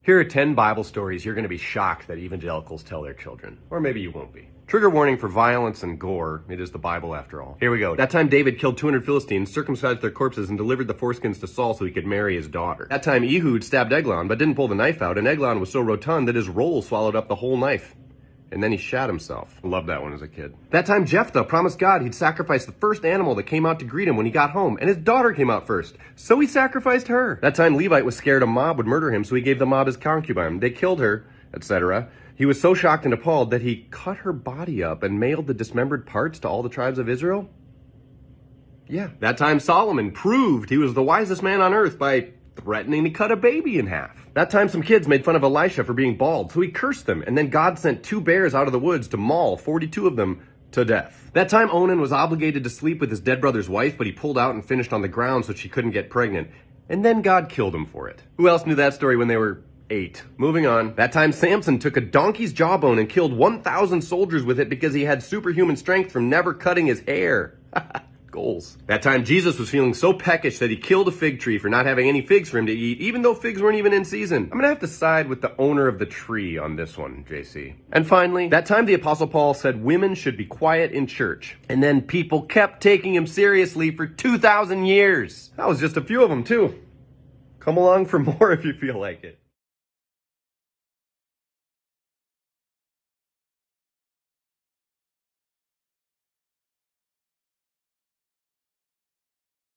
Here are 10 Bible stories you're going to be shocked that evangelicals tell their children. Or maybe you won't be. Trigger warning for violence and gore. It is the Bible after all. Here we go. That time David killed 200 Philistines, circumcised their corpses, and delivered the foreskins to Saul so he could marry his daughter. That time Ehud stabbed Eglon, but didn't pull the knife out, and Eglon was so rotund that his roll swallowed up the whole knife. And then he shot himself. I loved that one as a kid. That time Jephthah promised God he'd sacrifice the first animal that came out to greet him when he got home, and his daughter came out first, so he sacrificed her. That time Levite was scared a mob would murder him, so he gave the mob his concubine. They killed her, etc. He was so shocked and appalled that he cut her body up and mailed the dismembered parts to all the tribes of Israel. Yeah. That time Solomon proved he was the wisest man on earth by threatening to cut a baby in half. That time some kids made fun of Elisha for being bald, so he cursed them, and then God sent 2 bears out of the woods to maul 42 of them to death. That time Onan was obligated to sleep with his dead brother's wife, but he pulled out and finished on the ground so she couldn't get pregnant, and then God killed him for it. Who else knew that story when they were 8? Moving on. That time Samson took a donkey's jawbone and killed 1,000 soldiers with it because he had superhuman strength from never cutting his hair. Goals. That time Jesus was feeling so peckish that he killed a fig tree for not having any figs for him to eat, even though figs weren't even in season. I'm gonna have to side with the owner of the tree on this one, JC. And finally, that time the Apostle Paul said women should be quiet in church. And then people kept taking him seriously for 2,000 years. That was just a few of them, too. Come along for more if you feel like it.